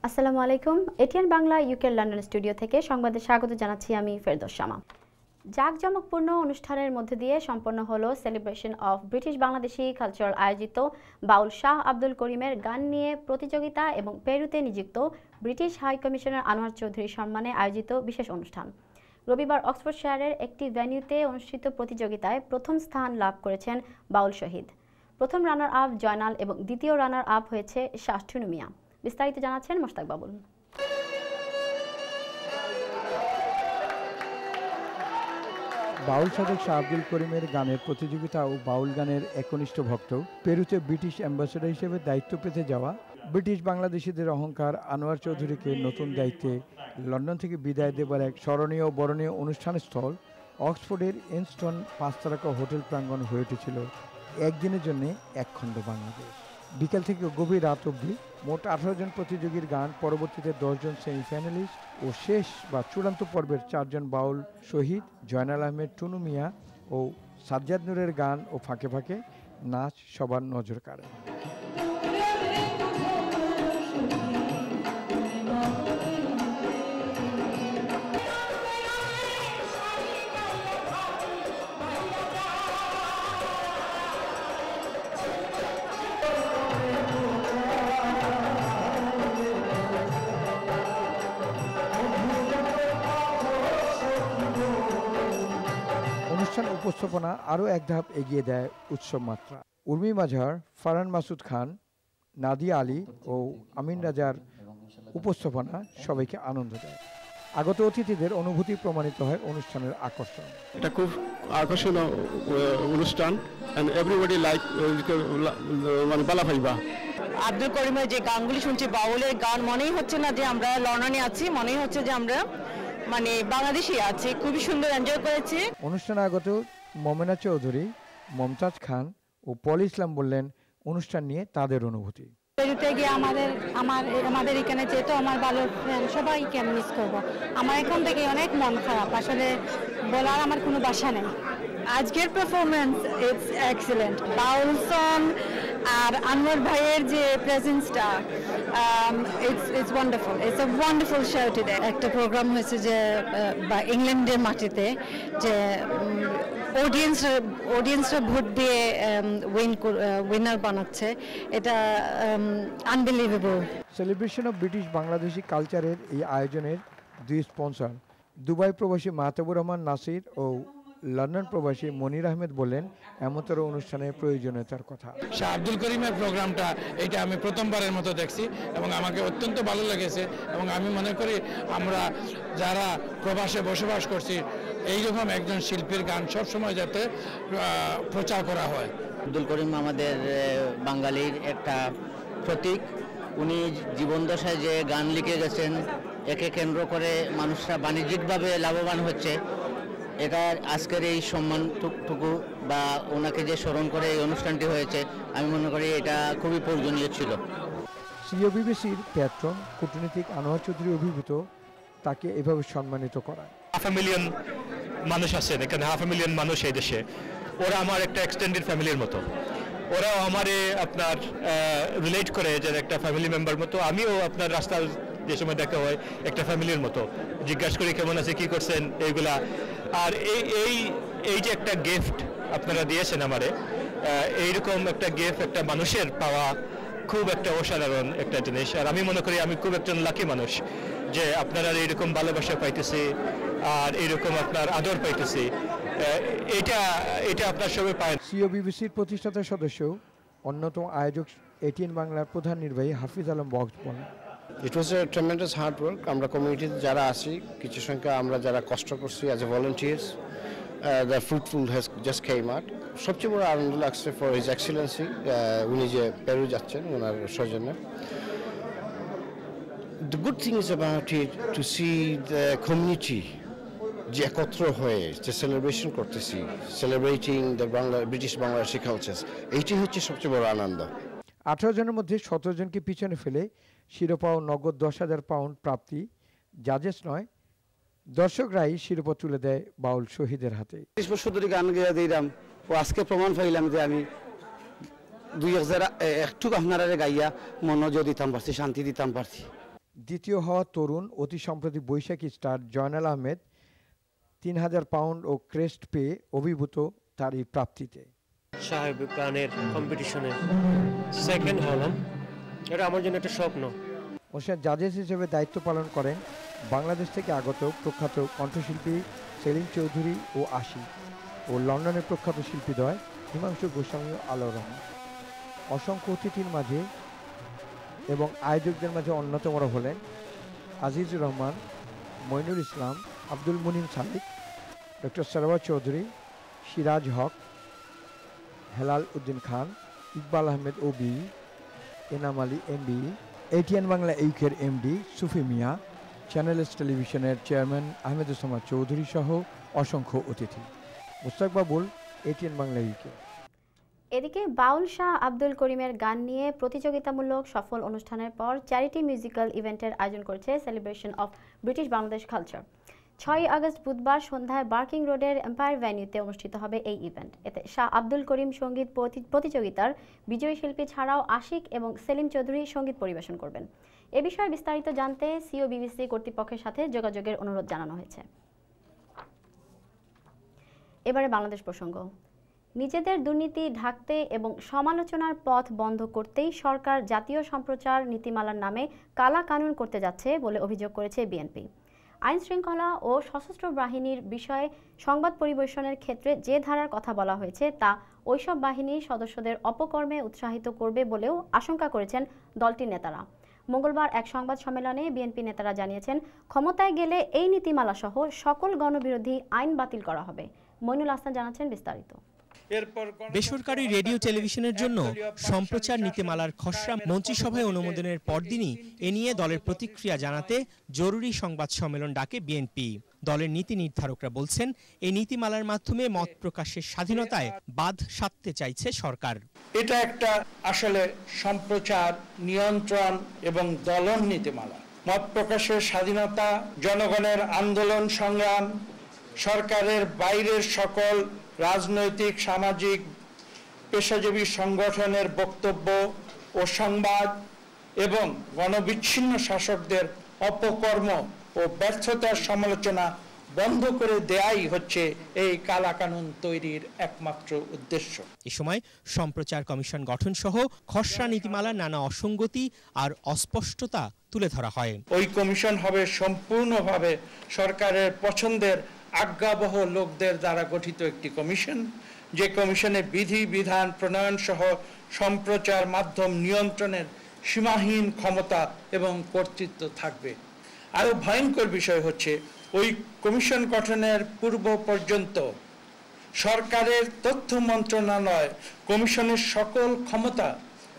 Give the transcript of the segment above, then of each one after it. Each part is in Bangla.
আসসালামু আলাইকুম। ATN Bangla UK London studio থেকে সংবাদে স্বাগত জানাচ্ছি আমি ফেরদৌস শামা। জাঁকজমকপূর্ণ অনুষ্ঠানের মধ্যে দিয়ে সম্পন্ন হলো celebration of British Bangladeshi cultural আয়োজিত বাউল শাহ আব্দুল করিমের গান নিয়ে প্রতিযোগিতা এবং পেরুতে নিযুক্ত ব্রিটিশ হাই কমিশনার আনোয়ার চৌধুরীর সম্মানে আয়োজিত বিশেষ অনুষ্ঠান। রবিবার অক্সফোর্ডশায়ারের একটি ভেন্যুতে অনুষ্ঠিত প্রতিযোগিতায় প্রথম স্থান লাভ করেছেন বাউল শহীদ। প্রথম রানার আপ জয়নাল এবং দ্বিতীয় রানার আপ হয়েছে শাহঠুনু মিয়া। বিস্তারিত জানাচ্ছেন মোশতাক বাবুল। বাউল সাধক শাহ আব্দুল করিমের গানের প্রতিযোগিতা ও বাউল গানের একনিষ্ঠ ভক্ত পেরুতে ব্রিটিশ অ্যাম্বাসেডর হিসেবে দায়িত্ব পেতে যাওয়া ব্রিটিশ বাংলাদেশিদের অহংকার আনোয়ার চৌধুরীকে নতুন দায়িত্বে লন্ডন থেকে বিদায় দেবার এক স্মরণীয় বরণীয় অনুষ্ঠানস্থল অক্সফোর্ডের এনস্টন 5 তারকা হোটেল প্রাঙ্গণ হয়ে উঠেছিল একদিনের জন্য একখণ্ড বাংলাদেশ। বিকেল থেকে গভীর রাত অবধি মোট 18 জন প্রতিযোগীর গান, পরবর্তীতে 10 জন সেমিফাইনালিস্ট ও শেষ বা চূড়ান্ত পর্বের 4 জন বাউল শহীদ, জয়নাল আহমেদ, টুনু মিয়া ও সাজ্জাদ নূরের গান ও ফাঁকে ফাঁকে নাচ সবার নজর কাড়ে। অনুষ্ঠান উপস্থাপনা আরও এক ধাপ এগিয়ে দেয় উৎসব মাত্রা। উর্মি মাঝার, ফারহান মাসুদ খান, নাদিয়া আলী ও আমিন রাজার উপস্থাপনা সবাইকে আনন্দ দেয়। আগত অতিথিদের অনুভূতি প্রমাণিত হয় অনুষ্ঠানের আকর্ষণ। এটা খুব আকর্ষণীয় অনুষ্ঠান এন্ড এভরিবডি লাইক মানে বালা ভাইবা। আব্দুল করিমের যে গানগুলি শুনছি, বাউলের গান, মনেই হচ্ছে না যে আমরা লন্ডনে আছি, মনেই হচ্ছে যে আমরা মানে বাংলাদেশে আছি। খুবই সুন্দর এনজয় করেছি। অনুষ্ঠানে আগত মোমেনা চৌধুরী, মমতাজ খান ও পল ইসলাম বললেন অনুষ্ঠান নিয়ে তাদের অনুভূতি। পেরুতে গিয়ে আমাদের এখানে যেহেতু আমার ভালো ফ্রেন্ড, সবাইকে আমি মিস করবো। আমার এখান থেকে অনেক মন খারাপ, আসলে বলার আমার কোনো ভাষা নেই। আজকের performance it's excellent. Baul song আর আনোয়ার ভাইয়ের যে প্রেজেন্সটা, it's wonderful. It's a wonderful show today. একটা প্রোগ্রাম হয়েছে যে ইংল্যান্ডের মাটিতে, যে অডিয়েন্সরা ভোট দিয়ে উইনার বানাচ্ছে। এটা unbelievable. Celebration of British Bangladeshi কালচারের এই আয়োজনের দুই স্পন্সর দুবাই প্রবাসী মাহতাবুর রহমান নাসির ও লন্ডন প্রবাসী মনির আহমেদ বললেন এমনতর অনুষ্ঠানের প্রয়োজনীয়তার কথা। শাহ আব্দুল করিমের প্রোগ্রামটা এটা আমি প্রথমবারের মতো দেখছি এবং আমাকে অত্যন্ত ভালো লেগেছে এবং আমি মনে করি আমরা যারা প্রবাসে বসবাস করছি এইরকম একজন শিল্পীর গান সবসময় যাতে প্রচার করা হয়। আব্দুল করিম আমাদের বাঙালির একটা প্রতীক। উনি জীবনদশায় যে গান লিখে গেছেন, একে কেন্দ্র করে মানুষরা বাণিজ্যিকভাবে লাভবান হচ্ছে। এটা আজকের এই সম্মানটুকু বা ওনাকে যে স্মরণ করে এই অনুষ্ঠানটি হয়েছে, আমি মনে করি এটা খুবই প্রয়োজনীয় ছিল। সিওবিবিসির প্যাট্রন কূটনীতিক আনোয়ার চৌধুরী অভিভূত তাকে এভাবে সম্মানিত করা। 500,000 মানুষ আছেন এখানে, 500,000 মানুষ এই দেশে। ওরা আমার একটা এক্সটেন্ডেড ফ্যামিলির মতো। ওরাও আমারে আপনার রিলেট করে যে একটা ফ্যামিলি মেম্বার মতো। আমিও আপনার রাস্তার যে সময় দেখা হয় একটা ফ্যামিলির মতো জিজ্ঞাসা করি কেমন আছে, কি করছেন, এইগুলা। আর এই যে একটা গিফট আপনারা দিয়েছেন আমারে, এইরকম একটা গিফট একটা মানুষের পাওয়া খুব একটা অসাধারণ একটা জিনিস। আর আমি মনে করি আমি খুব একজন লাকি মানুষ যে আপনারা এইরকম ভালোবাসা পাইতেছি আর এইরকম আপনার আদর পাইতেছি। এটা আপনার সবাই পায়। সিওবিবিসির প্রতিষ্ঠাতা সদস্য অন্যতম আয়োজক এটিএন বাংলার প্রধান নির্বাহী হাফিজ আলম বক্স বলেন, ইট ওয়াজ এ ট্রেমেন্ডাস হার্ড ওয়ার্ক। আমরা কমিউনিটিতে যারা আছি, কিছু সংখ্যা আমরা যারা কষ্ট করছি as a volunteers, the fruitful has just came out. সবচেয়ে বড় আনন্দ লাগছে ফর হিজ এক্সিলেন্সি, উনি যে পেরু যাচ্ছেন ওনার সৌজন্যে। The good thing is about it to see the community যে একত্র হয়ে যে সেলিব্রেশন করতেছি, celebrating the British Bangladeshi culture, এইটাই হচ্ছে সবচেয়ে বড় আনন্দ। 18 জনের মধ্যে 17 জনকে পিছনে ফেলে শিরোপা ও নগদ 10,000 পাউন্ড প্রাপ্তি জাজেস নয়, দর্শকরাই শিরোপা তুলে দেয় বাউল শহীদের হাতে। 30 বছর ধরে গান গেয়ে দিলাম ও আজকে প্রমাণ পাইলাম যে আমি 2001 আপনারা গাইয়া মনোযোগ দিতাম পারছি, শান্তি দিতাম পারছি। দ্বিতীয় হওয়া তরুণ অতি সম্প্রতি বৈশাখী স্টার জয়নাল আহমেদ ৩,০০০ পাউন্ড ও ক্রেস্ট পেয়ে অভিভূত তার এই প্রাপ্তিতে। সাহেব গানের কম্পিটিশনে সেকেন্ড হলাম, এটা আমার জন্য একটা স্বপ্ন। অনুষ্ঠানে জাজেস হিসেবে দায়িত্ব পালন করেন বাংলাদেশ থেকে আগত প্রখ্যাত কণ্ঠশিল্পী সেলিম চৌধুরী ও আশি ও লন্ডনের প্রখ্যাত শিল্পীদ্বয় হিমাংশু গোস্বামী ও আলোর রহমান। অসংখ্য অতিথির মাঝে এবং আয়োজকদের মাঝে অন্যতমরা হলেন Azizur Rahman, Mainul Islam, Abdul Munim Sadiq, doctor Sarwar Chowdhury, Siraj Haque, Helal Uddin Khan, Iqbal Ahmed OBE, Enam Ali MBE, ATN Bangla ইউকের MD Sufi Miah, Channel S টেলিভিশনের চেয়ারম্যান আহমেদুজ্জামান চৌধুরী সহ অসংখ্য অতিথি। Mushtaq Babul, ATN Bangla UK. এদিকে বাউল শাহ আব্দুল করিমের গান নিয়ে প্রতিযোগিতামূলক সফল অনুষ্ঠানের পর চ্যারিটি মিউজিক্যাল ইভেন্টের আয়োজন করেছে celebration of British Bangladesh culture. 6 August বুধবার সন্ধ্যায় বার্কিং রোডের এম্পায়ার ভেন্যুতে অনুষ্ঠিত হবে এই ইভেন্ট। এতে শাহ আব্দুল করিম সঙ্গীত প্রতিযোগিতার বিজয়ী শিল্পী ছাড়াও আশিক এবং সেলিম চৌধুরী সঙ্গীত পরিবেশন করবেন। এ বিষয়ে বিস্তারিত জানতে সিও বিবিসি কর্তৃপক্ষের সাথে যোগাযোগের অনুরোধ জানানো হয়েছে। এবারে বাংলাদেশ প্রসঙ্গ। নিজেদের দুর্নীতি ঢাকতে এবং সমালোচনার পথ বন্ধ করতেই সরকার জাতীয় সম্প্রচার নীতিমালার নামে কালা কানুন করতে যাচ্ছে বলে অভিযোগ করেছে বিএনপি। আইন শৃঙ্খলা ও সশস্ত্র বাহিনীর বিষয়ে সংবাদ পরিবেশনের ক্ষেত্রে যে ধারার কথা বলা হয়েছে তা ওইসব বাহিনীর সদস্যদের অপকর্মে উৎসাহিত করবে বলেও আশঙ্কা করেছেন দলটির নেতারা। মঙ্গলবার এক সংবাদ সম্মেলনে বিএনপি নেতারা জানিয়েছেন, ক্ষমতায় গেলে এই নীতিমালা সহ সকল গণবিরোধী আইন বাতিল করা হবে। মইনুল হাসান জানাচ্ছেন বিস্তারিত। বেসরকারি রেডিও টেলিভিশনের জন্য সম্প্রচার নীতিমালার খসড়া মন্ত্রিসভায় অনুমোদনের পরদিনই এ নিয়ে দলের প্রতিক্রিয়া জানাতে জরুরি সংবাদ সম্মেলন ডাকে বিএনপি। দলের নীতি নির্ধারকরা বলছেন, এই নীতিমালার মাধ্যমে মত প্রকাশের স্বাধীনতায় বাধ সাধতে চাইছে সরকার। এটা একটা আসলে সম্প্রচার নিয়ন্ত্রণ এবং দলন নীতিমালা। মত প্রকাশের স্বাধীনতা, জনগণের আন্দোলন সংগ্রাম, সরকারের বাইরের সকল রাজনৈতিক, সামাজিক, পেশাজীবী সংগঠনের বক্তব্য ও সংবাদ এবং গণবিচ্ছিন্ন শাসকদের অপকর্ম ও ব্যর্থতার সমালোচনা বন্ধ করে দেয়াই হচ্ছে এই কালা কানুন তৈরির একমাত্র উদ্দেশ্য। এ সময় সম্প্রচার কমিশন গঠন সহ খসড়া নীতিমালার নানা অসঙ্গতি আর অস্পষ্টতা তুলে ধরা হয়। ওই কমিশন হবে সম্পূর্ণভাবে সরকারের পছন্দের আজ্ঞাবহ লোকদের দ্বারা গঠিত একটি কমিশন, যে কমিশনে বিধি বিধান প্রণয়ন সহ সম্প্রচার মাধ্যম নিয়ন্ত্রণের সীমাহীন ক্ষমতা এবং কর্তৃত্ব থাকবে। আরও ভয়ঙ্কর বিষয় হচ্ছে, ওই কমিশন গঠনের পূর্ব পর্যন্ত সরকারের তথ্য মন্ত্রণালয় কমিশনের সকল ক্ষমতা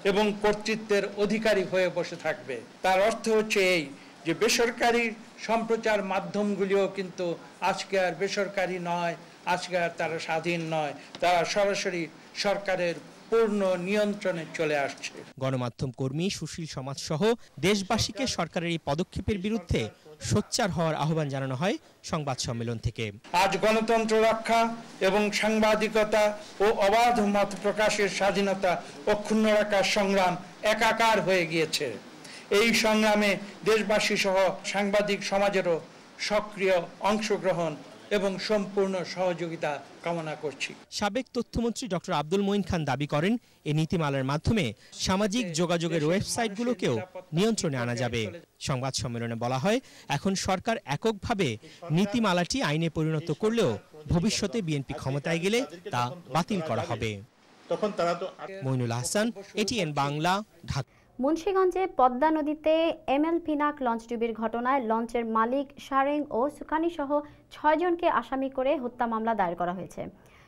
এবং কর্তৃত্বের অধিকারী হয়ে বসে থাকবে। তার অর্থ হচ্ছে এই যে বেসরকারি সম্প্রচার মাধ্যমগুলিও কিন্তু আজকে আর বেসরকারি নয়, আজকে আর তারা স্বাধীন নয়, তারা সরাসরি সরকারের পূর্ণ নিয়ন্ত্রণে চলে আসছে। গণমাধ্যম কর্মী, সুশীল সমাজ সহ দেশবাসীকে সরকারের এই পদক্ষেপের বিরুদ্ধে সোচ্চার হওয়ার আহ্বান জানানো হয় সংবাদ সম্মেলন থেকে। আজ গণতন্ত্র রক্ষা এবং সাংবাদিকতা ও অবাধ মত প্রকাশের স্বাধীনতা অক্ষুণ্ণ রাখার সংগ্রাম একাকার হয়ে গিয়েছে। এই সংগ্রামে দেশবাসী সহ সাংবাদিক সমাজেরও সক্রিয় অংশগ্রহণ এবং সম্পূর্ণ সহযোগিতা কামনা করছি। সাবেক তথ্যমন্ত্রী ডক্টর আব্দুল মঈন খান দাবি করেন, এই নীতিমালার মাধ্যমে সামাজিক যোগাযোগের ওয়েবসাইটগুলোকেও নিয়ন্ত্রণে আনা যাবে। সংবাদ সম্মেলনে বলা হয়, এখন সরকার এককভাবে নীতিমালাটি আইনে পরিণত করলেও ভবিষ্যতে বিএনপি ক্ষমতায় গেলে তা বাতিল করা হবে। মইনুল হাসান, এটিএন বাংলা, ঢাকা। মুন্সিগঞ্জে পদ্মা নদীতে এমএল পিনাক লঞ্চডুবির ঘটনায় লঞ্চের মালিক শারেং ও সুকানি সহ 6 জনকে আসামি করে হত্যা মামলা দায়ের করা হয়েছে।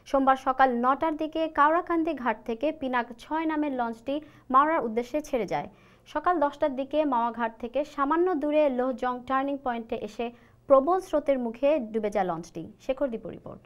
সোমবার সকাল 9টার দিকে কাওড়াকান্দি ঘাট থেকে পিনাক 6 নামের লঞ্চটি মাওয়ার উদ্দেশ্যে ছেড়ে যায়। সকাল 10টার দিকে মাওয়া ঘাট থেকে সামান্য দূরে লোহজং টার্নিং পয়েন্টে এসে প্রবল স্রোতের মুখে ডুবে যায় লঞ্চটি। শেখর দীপুর রিপোর্ট।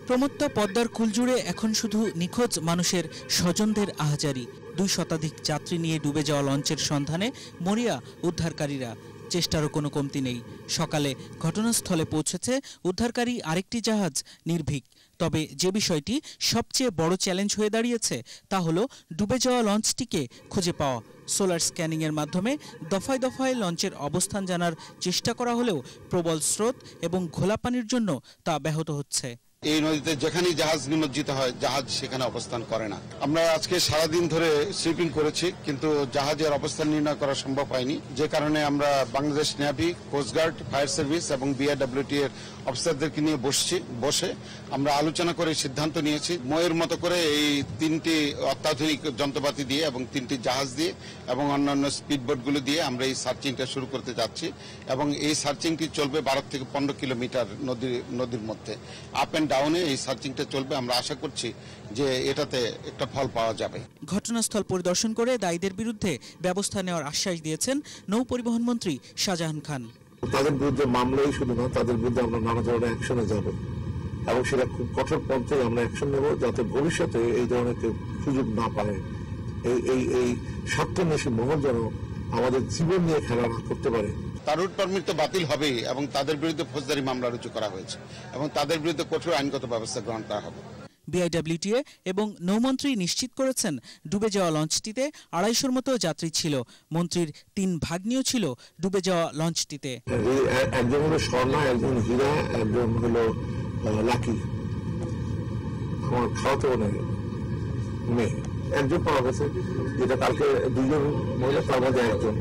প্রমত্ত পদ্মার কুল জুড়ে এখন শুধু নিখোঁজ মানুষের স্বজনদের আহাজারি। 2 শতাধিক যাত্রী নিয়ে ডুবে যাওয়া লঞ্চের সন্ধানে মরিয়া উদ্ধারকারীরা, চেষ্টারও কোনো কমতি নেই। সকালে ঘটনাস্থলে পৌঁছেছে উদ্ধারকারী আরেকটি জাহাজ নির্ভীক। তবে যে বিষয়টি সবচেয়ে বড় চ্যালেঞ্জ হয়ে দাঁড়িয়েছে তা হলো ডুবে যাওয়া লঞ্চটিকে খুঁজে পাওয়া। সোলার স্ক্যানিংয়ের মাধ্যমে দফায় দফায় লঞ্চের অবস্থান জানার চেষ্টা করা হলেও প্রবল স্রোত এবং ঘোলা পানির জন্য তা ব্যাহত হচ্ছে। এই নদীতে যেখানেই জাহাজ নিমজ্জিত হয় জাহাজ সেখানে অবস্থান করে না। আমরা আজকে সারাদিন ধরে সুইপিং করেছি, কিন্তু জাহাজের অবস্থান নির্ণয় করা সম্ভব হয়নি, যে কারণে আমরা Bangladesh navy, coastguard, fire service এবং বিআরডব্লিউটি এর অফিসারদেরকে নিয়ে বসে আমরা আলোচনা করে সিদ্ধান্ত নিয়েছি ময়ের মতো করে এই 3টি অত্যাধুনিক যন্ত্রপাতি দিয়ে এবং 3টি জাহাজ দিয়ে এবং অন্যান্য স্পিডবোটগুলো দিয়ে আমরা এই সার্চিংটা শুরু করতে যাচ্ছি। এবং এই সার্চিংটি চলবে 12 থেকে 15 কিলোমিটার নদীর মধ্যে আপ অ্যান্ড ডাউনে এই সার্চিংটা চলবে। আমরা আশা করছি যে এটাতে একটা ফল পাওয়া যাবে। ঘটনাস্থল পরিদর্শন করে দায়ীদের বিরুদ্ধে ব্যবস্থা নেওয়ার আশ্বাস দিয়েছেন নৌ পরিবহন মন্ত্রী শাহজাহান খান। তাদের বিরুদ্ধে মামলাই শুধু না, তাদের বিরুদ্ধে আমরা নানা ধরনের অ্যাকশনে যাব এবং সেটা খুব কঠোর পন্থায় আমরা অ্যাকশন নেব, যাতে ভবিষ্যতে এই ধরনের সুযোগ না পায়। এই স্বার্থন্বেষী মহল যেন আমাদের জীবন নিয়ে খেলা করতে পারে। তার রুট পারমিট তো বাতিল হবেই এবং তাদের বিরুদ্ধে ফৌজদারি মামলা রুজু করা হয়েছে এবং তাদের বিরুদ্ধে কঠোর আইনগত ব্যবস্থা গ্রহণ করা হবে। বিআইডব্লিউটিএ এবং নৌমন্ত্রী নিশ্চিত করেছেন ডুবে যাওয়া লঞ্চটিতে 250-র মতো যাত্রী ছিল। মন্ত্রীর 3 ভাগ্নিও ছিল ডুবে যাওয়া লঞ্চটিতে। একজন হলো স্বর্ণা, একজন হীরা, একজন হলো লাকি। আমার খাওয়াতে মেয়ে একজন পাওয়া গেছে, যেটা কালকে 2 জন মহিলা, তার মধ্যে একজন।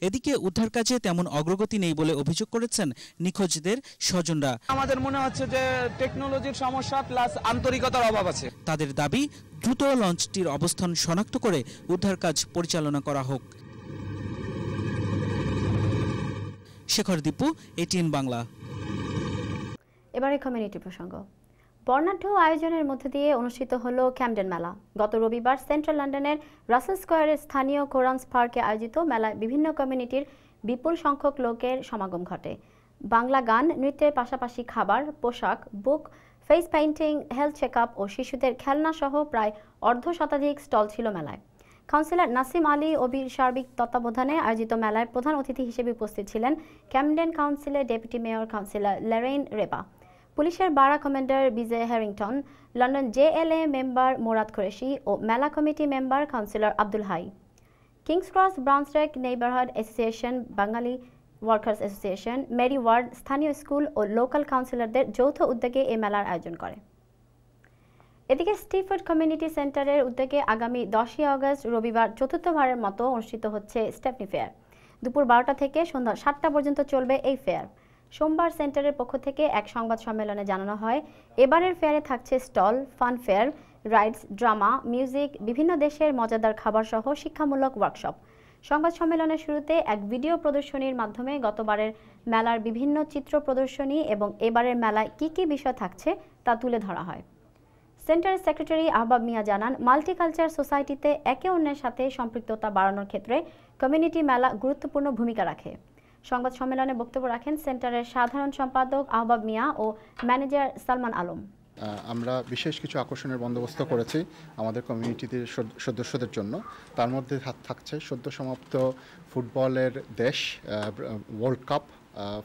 এদিকে উদ্ধার কাজে তেমন অগ্রগতি নেই বলে অভিযোগ করেছেন নিখোঁজদের স্বজনরা। আমাদের মনে হচ্ছে যে টেকনোলজির সমস্যা প্লাস আন্তরিকতার অভাব আছে। তাদের দাবি দ্রুত লঞ্চটির অবস্থান শনাক্ত করে উদ্ধার কাজ পরিচালনা করা হোক। শেখর দীপু, এটিএন বাংলা। এবারে কমিউনিটি প্রসঙ্গ। বর্ণাঢ্য আয়োজনের মধ্যে দিয়ে অনুষ্ঠিত হলো ক্যামডেন মেলা। গত রবিবার সেন্ট্রাল লন্ডনের রাসেল স্কয়ারের স্থানীয় কোরামস পার্কে আয়োজিত মেলায় বিভিন্ন কমিউনিটির বিপুল সংখ্যক লোকের সমাগম ঘটে। বাংলা গান, নৃত্যের পাশাপাশি খাবার, পোশাক, বুক, ফেস পেইন্টিং, হেলথ চেকআপ ও শিশুদের খেলনা সহ প্রায় 1/2 স্টল ছিল মেলায়। কাউন্সিলর নাসিম আলী ওবির সার্বিক তত্ত্বাবধানে আয়োজিত মেলায় প্রধান অতিথি হিসেবে উপস্থিত ছিলেন ক্যামডেন কাউন্সিলের deputy mayor councillor Lorraine Reba, পুলিশের borough commander Vijay Harrington, London GLA member Murad Qureshi ও মেলা committee member councillor Abdul Hai. King's Cross Brunswick neighbourhood association, Bengali workers association, Mary Ward, স্থানীয় স্কুল ও লোকাল কাউন্সিলরদের যৌথ উদ্যোগে এই মেলার আয়োজন করে। এদিকে স্টিফোর্ড কমিউনিটি সেন্টারের উদ্যোগে আগামী 10ই আগস্ট রবিবার চতুর্থবারের মতো অনুষ্ঠিত হচ্ছে স্টেপনি ফেয়ার। দুপুর 12টা থেকে সন্ধ্যা 7টা পর্যন্ত চলবে এই ফেয়ার। সোমবার সেন্টারের পক্ষ থেকে এক সংবাদ সম্মেলনে জানানো হয়, এবারের ফেয়ারে থাকছে stall, fun fair, rides, drama, music, বিভিন্ন দেশের মজাদার খাবার সহ শিক্ষামূলক ওয়ার্কশপ। সংবাদ সম্মেলনের শুরুতে এক ভিডিও প্রদর্শনীর মাধ্যমে গতবারের মেলার বিভিন্ন চিত্র প্রদর্শনী এবং এবারের মেলায় কী কী বিষয় থাকছে তা তুলে ধরা হয়। সেন্টারের সেক্রেটারি আহবাব মিয়া জানান, মাল্টিকালচার সোসাইটিতে একে অন্যের সাথে সম্পৃক্ততা বাড়ানোর ক্ষেত্রে কমিউনিটি মেলা গুরুত্বপূর্ণ ভূমিকা রাখে। সংবাদ সম্মেলনে বক্তব্য রাখেন সেন্টারের সাধারণ সম্পাদক আহবাব মিয়া ও ম্যানেজার সালমান আলম। আমরা বিশেষ কিছু আকর্ষণের বন্দোবস্ত করেছি আমাদের কমিউনিটিতে সদস্যদের জন্য। তার মধ্যে থাকছে সদ্য সমাপ্ত ফুটবলের দেশ ওয়ার্ল্ড কাপ,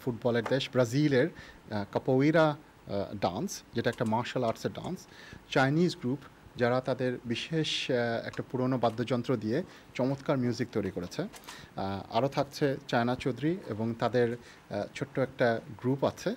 ফুটবলের দেশ ব্রাজিলের কাপোইরা ডান্স, যেটা একটা মার্শাল আর্টসের ডান্স, চাইনিজ গ্রুপ যারা তাদের বিশেষ একটা পুরনো বাদ্যযন্ত্র দিয়ে চমৎকার মিউজিক তৈরি করেছে। আরও থাকছে চায়না চৌধুরী এবং তাদের ছোট্ট একটা গ্রুপ আছে,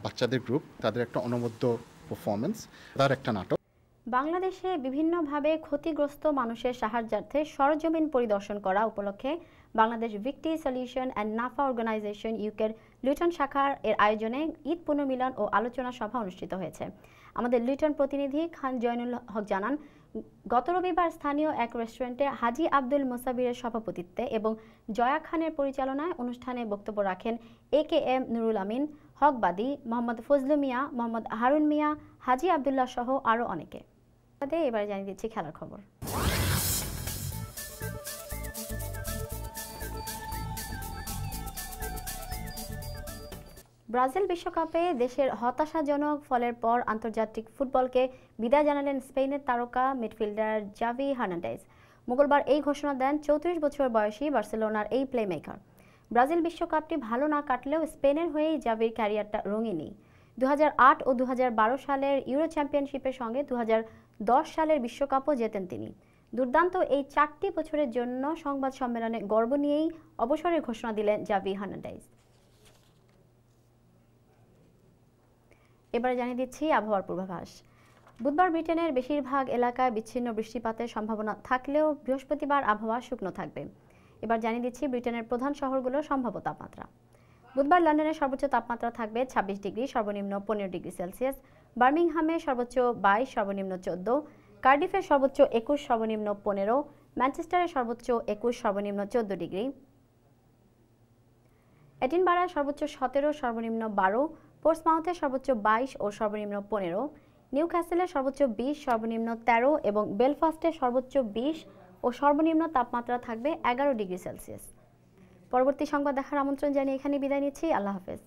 বাচ্চাদের গ্রুপ, তাদের একটা অনবদ্য পারফরমেন্স, তার একটা নাটক। বাংলাদেশে বিভিন্নভাবে ক্ষতিগ্রস্ত মানুষের সাহায্যার্থে সরজমিন পরিদর্শন করা উপলক্ষে বাংলাদেশ ভিক্টি সলিউশন অ্যান্ড নাফা অর্গানাইজেশন ইউকের লুটন শাখার এর আয়োজনে ঈদ পুনর্মিলন ও আলোচনা সভা অনুষ্ঠিত হয়েছে। আমাদের লুটন প্রতিনিধি খান জয়নুল হক জানান, গত রবিবার স্থানীয় এক রেস্টুরেন্টে হাজি আব্দুল মোসাবিরের সভাপতিত্বে এবং জয়া খানের পরিচালনায় অনুষ্ঠানে বক্তব্য রাখেন AKM নুরুল আমিন, হকবাদী, মোহাম্মদ ফজলু মিয়া, মোহাম্মদ হারুন মিয়া, হাজি আবদুল্লাহ সহ আরও অনেকে। এবার জানিয়ে দিচ্ছি খেলার খবর। ব্রাজিল বিশ্বকাপে দেশের হতাশাজনক ফলের পর আন্তর্জাতিক ফুটবলকে বিদায় জানালেন স্পেনের তারকা মিডফিল্ডার জাভি হার্নান্ডেজ। মঙ্গলবার এই ঘোষণা দেন 34 বছর বয়সী বার্সেলোনার এই প্লেমেকার। ব্রাজিল বিশ্বকাপটি ভালো না কাটলেও স্পেনের হয়েই জাভির ক্যারিয়ারটা রঙিনই। 2008 ও 2012 সালের ইউরো চ্যাম্পিয়নশিপের সঙ্গে 2010 সালের বিশ্বকাপও জেতেন তিনি। দুর্দান্ত এই 4টি বছরের জন্য সংবাদ সম্মেলনে গর্ব নিয়েই অবসরের ঘোষণা দিলেন জাভি হার্নান্ডেজ। এবারে জানিয়ে দিচ্ছি আবহাওয়ার পূর্বাভাস। বুধবার ব্রিটেনের বেশিরভাগ এলাকায় বিচ্ছিন্ন বৃষ্টিপাতের সম্ভাবনা থাকলেও বৃহস্পতিবার আবহাওয়া শুকনো থাকবে। এবার জানিয়ে দিচ্ছি ব্রিটেনের প্রধান শহরগুলোর সম্ভাব্য তাপমাত্রা। বুধবার লন্ডনের সর্বোচ্চ তাপমাত্রা থাকবে 26 ডিগ্রি, সর্বনিম্ন 15 ডিগ্রি সেলসিয়াস। বার্মিংহামে সর্বোচ্চ 22, সর্বনিম্ন 14। কার্ডিফের সর্বোচ্চ 21, সর্বনিম্ন 15। ম্যানচেস্টারের সর্বোচ্চ 21, সর্বনিম্ন 14 ডিগ্রি। এডিনবারায় সর্বোচ্চ 17, সর্বনিম্ন 12। পোর্টসমাউথে সর্বোচ্চ 22 ও সর্বনিম্ন 15। নিউক্যাসেলের সর্বোচ্চ 20, সর্বনিম্ন 13 এবং বেলফাস্টের সর্বোচ্চ 20 ও সর্বনিম্ন তাপমাত্রা থাকবে 11 ডিগ্রি সেলসিয়াস। পরবর্তী সংবাদ দেখার আমন্ত্রণ জানিয়ে এখানে বিদায় নিচ্ছি। আল্লাহ হাফেজ।